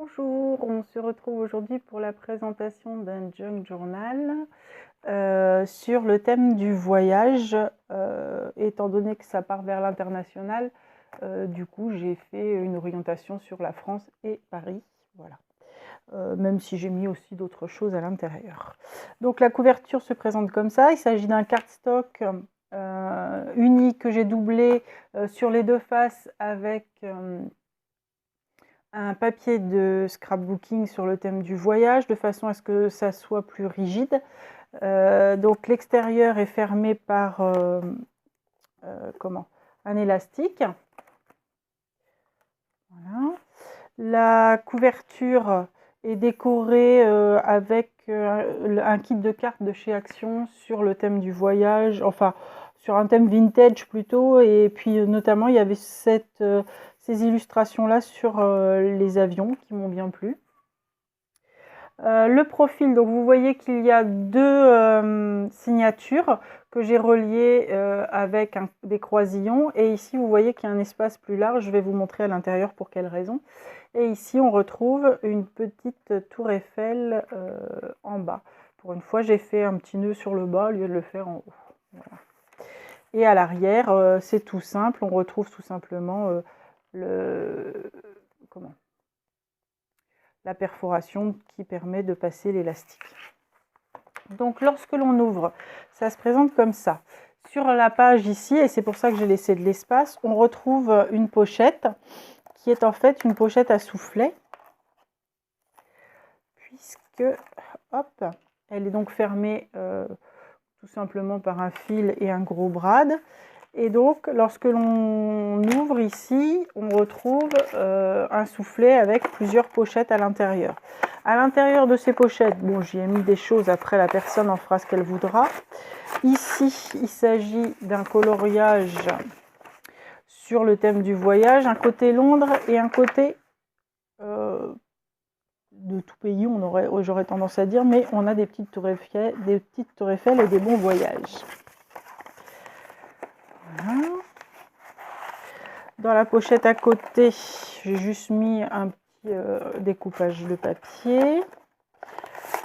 Bonjour, on se retrouve aujourd'hui pour la présentation d'un junk journal sur le thème du voyage. Étant donné que ça part vers l'international, du coup j'ai fait une orientation sur la France et Paris, voilà. Même si j'ai mis aussi d'autres choses à l'intérieur. Donc la couverture se présente comme ça, il s'agit d'un cardstock unique que j'ai doublé sur les deux faces avec un papier de scrapbooking sur le thème du voyage, de façon à ce que ça soit plus rigide. Donc l'extérieur est fermé par un élastique. Voilà. La couverture est décorée avec un kit de cartes de chez Action sur le thème du voyage, enfin sur un thème vintage plutôt, et puis notamment il y avait ces illustrations là sur les avions qui m'ont bien plu. Le profil, donc vous voyez qu'il y a deux signatures que j'ai reliées avec des croisillons, et ici vous voyez qu'il y a un espace plus large. Je vais vous montrer à l'intérieur pour quelle raison. Et ici on retrouve une petite tour Eiffel en bas. Pour une fois j'ai fait un petit nœud sur le bas au lieu de le faire en haut. Voilà. Et à l'arrière c'est tout simple, on retrouve tout simplement la perforation qui permet de passer l'élastique. Donc lorsque l'on ouvre, ça se présente comme ça. Sur la page ici, et c'est pour ça que j'ai laissé de l'espace, on retrouve une pochette qui est en fait une pochette à soufflet, puisque hop, elle est donc fermée tout simplement par un fil et un gros brad. Et donc lorsque l'on ouvre ici, on retrouve un soufflet avec plusieurs pochettes à l'intérieur. À l'intérieur de ces pochettes, bon, j'y ai mis des choses, après la personne en fera ce qu'elle voudra. Ici, il s'agit d'un coloriage sur le thème du voyage, un côté Londres et un côté de tout pays, j'aurais tendance à dire, mais on a des petites tours Eiffel et des bons voyages. Voilà. Dans la pochette à côté, j'ai juste mis un petit découpage de papier.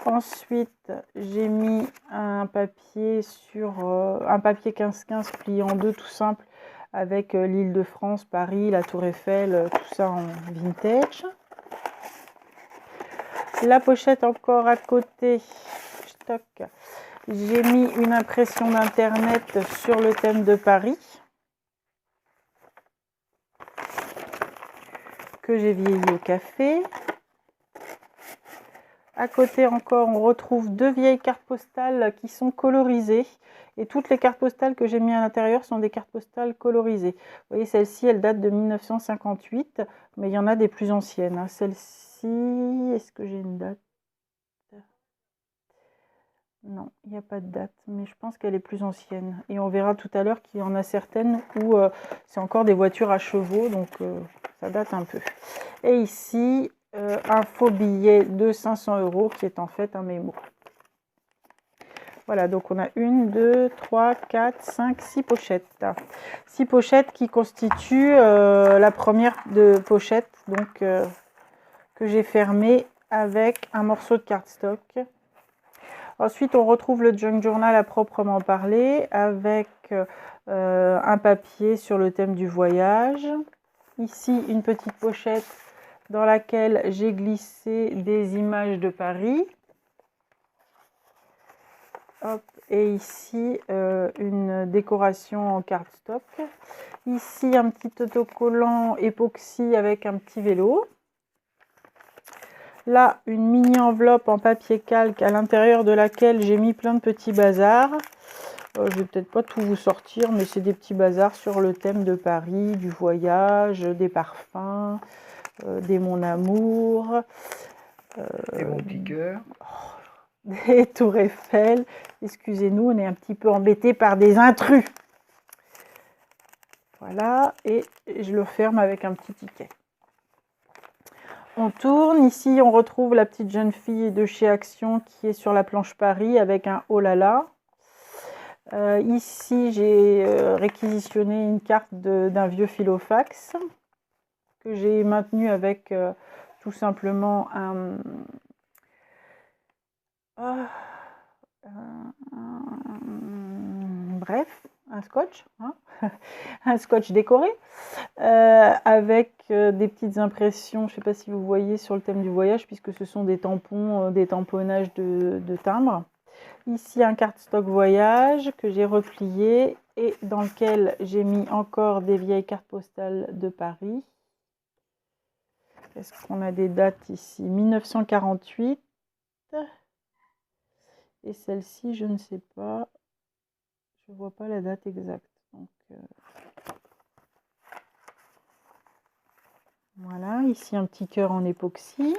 Ensuite, j'ai mis un papier sur un papier 15-15 plié en deux, tout simple, avec l'île de France, Paris, la Tour Eiffel, tout ça en vintage. La pochette encore à côté, stock. J'ai mis une impression d'internet sur le thème de Paris, que j'ai vieilli au café. À côté encore, on retrouve deux vieilles cartes postales qui sont colorisées. Et toutes les cartes postales que j'ai mis à l'intérieur sont des cartes postales colorisées. Vous voyez, celle-ci, elle date de 1958, mais il y en a des plus anciennes, hein. Celle-ci, est-ce que j'ai une date? Non, il n'y a pas de date, mais je pense qu'elle est plus ancienne. Et on verra tout à l'heure qu'il y en a certaines où c'est encore des voitures à chevaux, donc ça date un peu. Et ici, un faux billet de 500 € qui est en fait un mémo. Voilà, donc on a 1, 2, 3, 4, 5, 6 pochettes. 6 pochettes qui constituent la première pochette donc, que j'ai fermée avec un morceau de cardstock. Ensuite, on retrouve le junk journal à proprement parler avec un papier sur le thème du voyage. Ici, une petite pochette dans laquelle j'ai glissé des images de Paris. Hop, et ici, une décoration en cardstock. Ici, un petit autocollant époxy avec un petit vélo. Là, une mini enveloppe en papier calque à l'intérieur de laquelle j'ai mis plein de petits bazars. Je vais peut-être pas tout vous sortir, mais c'est des petits bazars sur le thème de Paris, du voyage, des parfums, des mon amour. Des bons piqueurs. Des tours Eiffel. Excusez-nous, on est un petit peu embêtés par des intrus. Voilà, et je le ferme avec un petit ticket. On tourne, ici on retrouve la petite jeune fille de chez Action qui est sur la planche Paris avec un oh là là. Ici j'ai réquisitionné une carte d'un vieux filofax que j'ai maintenu avec tout simplement bref, un scotch, hein un scotch décoré, avec des petites impressions, je ne sais pas si vous voyez, sur le thème du voyage, puisque ce sont des tampons, des tamponnages de timbres. Ici, un cardstock voyage que j'ai replié et dans lequel j'ai mis encore des vieilles cartes postales de Paris. Est-ce qu'on a des dates ici? 1948. Et celle-ci, je ne sais pas. Je ne vois pas la date exacte. Donc, voilà, ici un petit cœur en époxy.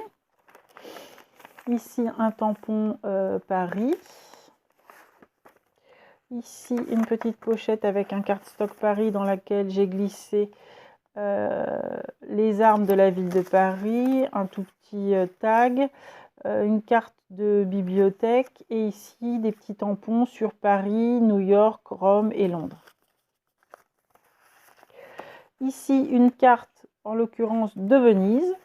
Ici un tampon Paris. Ici une petite pochette avec un cardstock Paris dans laquelle j'ai glissé les armes de la ville de Paris, un tout petit tag, une carte de bibliothèque et ici des petits tampons sur Paris, New York, Rome et Londres. Ici une carte en l'occurrence de Venise,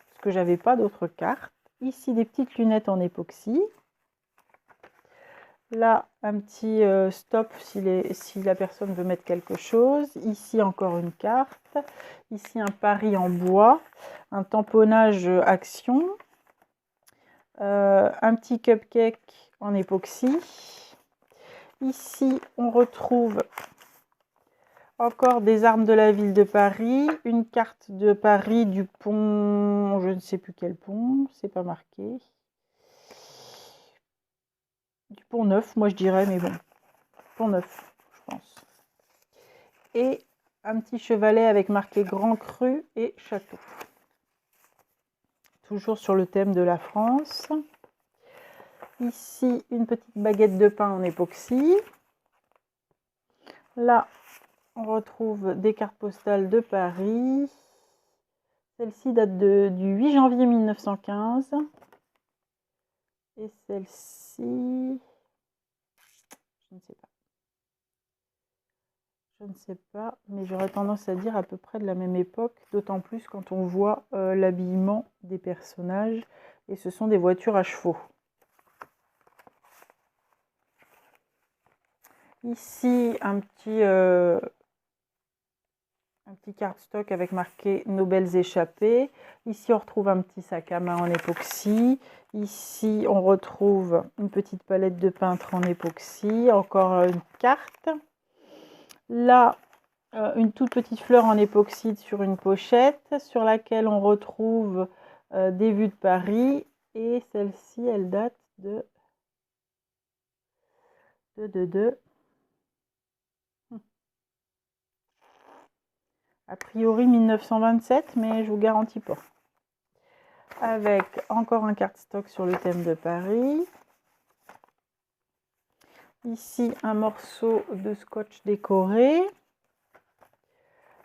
parce que j'avais pas d'autres cartes. Ici des petites lunettes en époxy. Là, un petit stop si la personne veut mettre quelque chose. Ici, encore une carte. Ici, un Paris en bois. Un tamponnage action. Un petit cupcake en époxy. Ici, on retrouve encore des armes de la ville de Paris. Une carte de Paris du pont, je ne sais plus quel pont, c'est pas marqué. Du Pont Neuf, moi je dirais, mais bon. Pont Neuf, je pense. Et un petit chevalet avec marqué Grand Cru et Château. Toujours sur le thème de la France. Ici, une petite baguette de pain en époxy. Là, on retrouve des cartes postales de Paris. Celle-ci date du 8 janvier 1915. Et celle-ci, je ne sais pas. Je ne sais pas, mais j'aurais tendance à dire à peu près de la même époque, d'autant plus quand on voit l'habillement des personnages. Et ce sont des voitures à chevaux. Ici, un petit cardstock avec marqué Nos belles échappées. Ici, on retrouve un petit sac à main en époxy. Ici, on retrouve une petite palette de peintre en époxy. Encore une carte. Là, une toute petite fleur en époxy sur une pochette sur laquelle on retrouve des vues de Paris. Et celle-ci, elle date de a priori 1927, mais je vous garantis pas. Avec encore un cardstock sur le thème de Paris. Ici, un morceau de scotch décoré.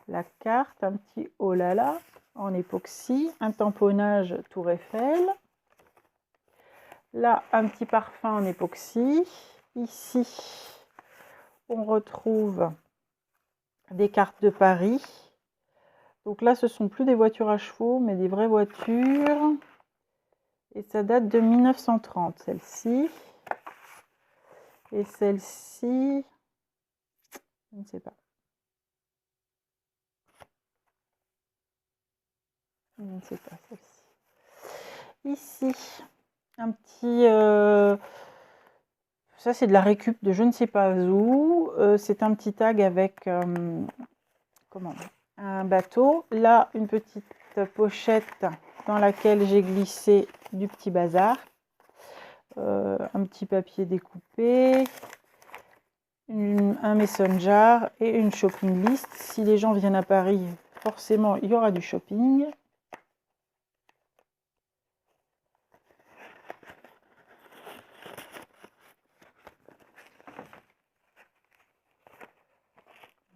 La carte, un petit oh là là en époxy. Un tamponnage Tour Eiffel. Là, un petit parfum en époxy. Ici, on retrouve des cartes de Paris. Donc là, ce sont plus des voitures à chevaux, mais des vraies voitures. Et ça date de 1930, celle-ci. Et celle-ci, je ne sais pas. Je ne sais pas, celle-ci. Ici, un petit... ça, c'est de la récup de je ne sais pas où. C'est un petit tag avec... comment ? Un bateau. Là, une petite pochette dans laquelle j'ai glissé du petit bazar. Un petit papier découpé. Un messenger et une shopping list. Si les gens viennent à Paris, forcément, il y aura du shopping.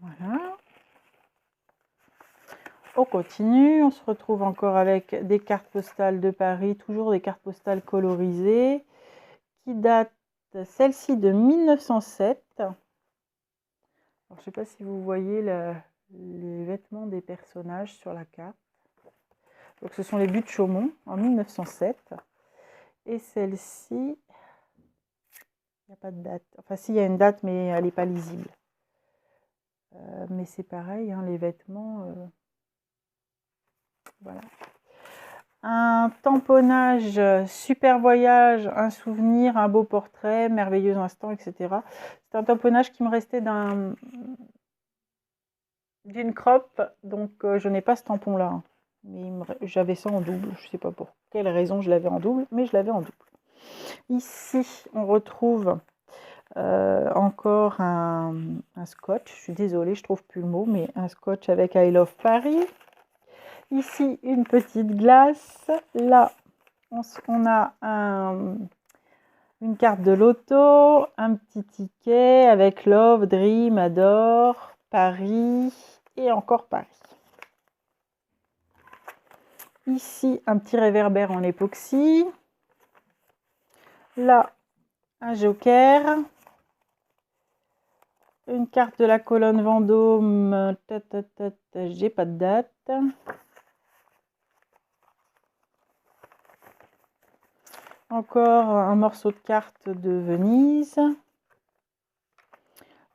Voilà. On continue, on se retrouve encore avec des cartes postales de Paris, toujours des cartes postales colorisées, qui datent, celle-ci de 1907. Alors, je ne sais pas si vous voyez les vêtements des personnages sur la carte. Donc ce sont les Buttes Chaumont en 1907. Et celle-ci, il n'y a pas de date. Enfin si, il y a une date, mais elle n'est pas lisible. Mais c'est pareil, hein, les vêtements, voilà. Un tamponnage, super voyage, un souvenir, un beau portrait, merveilleux instant, etc. C'est un tamponnage qui me restait d'une crop, donc je n'ai pas ce tampon-là. Hein. Mais j'avais ça en double, je ne sais pas pour quelle raison je l'avais en double, mais je l'avais en double. Ici, on retrouve encore un scotch. Je suis désolée, je ne trouve plus le mot, mais un scotch avec I Love Paris. Ici, une petite glace. Là, on a une carte de loto, un petit ticket avec Love, Dream, Adore, Paris et encore Paris. Ici, un petit réverbère en époxy. Là, un joker. Une carte de la colonne Vendôme. J'ai pas de date. Encore un morceau de carte de Venise.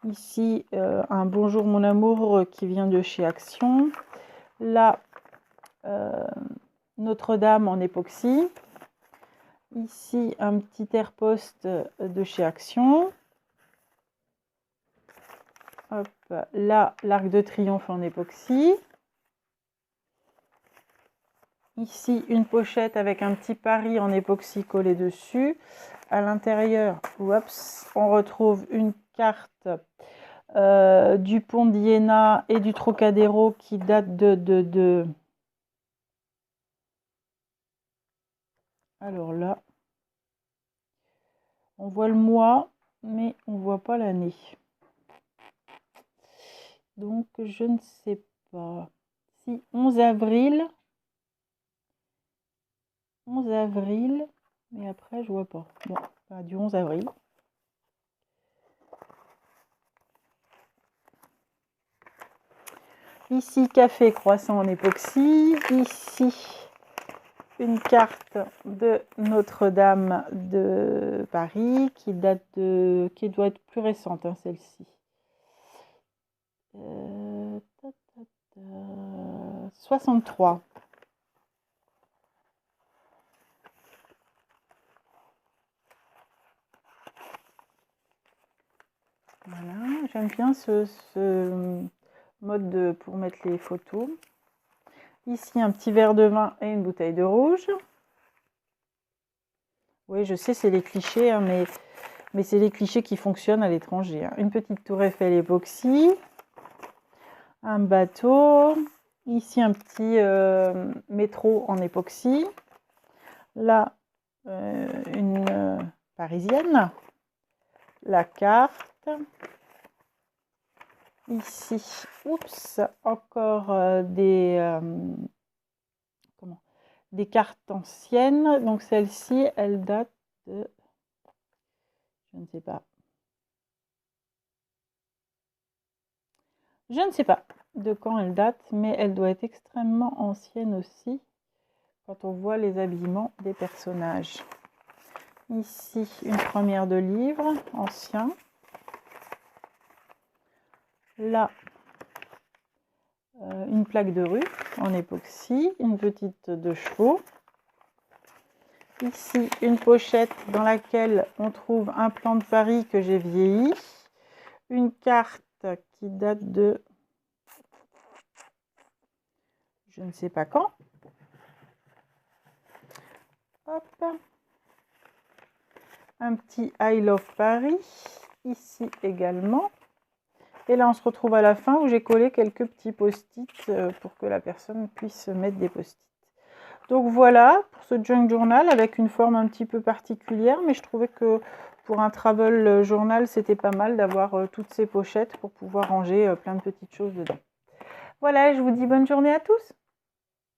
Ici, un bonjour mon amour qui vient de chez Action. Là, Notre-Dame en époxy. Ici, un petit air-post de chez Action. Hop, là, l'Arc de Triomphe en époxy. Ici, une pochette avec un petit Paris en époxy collé dessus. À l'intérieur, on retrouve une carte du pont d'Iéna et du Trocadéro qui date de... Alors là, on voit le mois, mais on ne voit pas l'année. Donc, je ne sais pas. Si, 11 avril. 11 avril. Mais après, je vois pas. Bon, enfin, du 11 avril. Ici, café croissant en époxy. Ici, une carte de Notre-Dame de Paris qui doit être plus récente, hein, celle-ci. 63. Voilà, j'aime bien ce mode pour mettre les photos. Ici, un petit verre de vin et une bouteille de rouge. Oui, je sais, c'est les clichés, hein, mais c'est les clichés qui fonctionnent à l'étranger. Hein. Une petite tour Eiffel époxy. Un bateau. Ici, un petit métro en époxy. Là, une parisienne. La carte. Ici, encore des cartes anciennes. Donc celle-ci, elle date de... Je ne sais pas. Je ne sais pas de quand elle date, mais elle doit être extrêmement ancienne aussi quand on voit les habillements des personnages. Ici, une première de livres anciens. Là, une plaque de rue en époxy, une petite de chevaux. Ici, une pochette dans laquelle on trouve un plan de Paris que j'ai vieilli. Une carte qui date de... je ne sais pas quand. Hop. Un petit I Love Paris. Ici également. Et là, on se retrouve à la fin où j'ai collé quelques petits post-it pour que la personne puisse mettre des post-it. Donc voilà pour ce junk journal avec une forme un petit peu particulière, mais je trouvais que pour un travel journal, c'était pas mal d'avoir toutes ces pochettes pour pouvoir ranger plein de petites choses dedans. Voilà, je vous dis bonne journée à tous.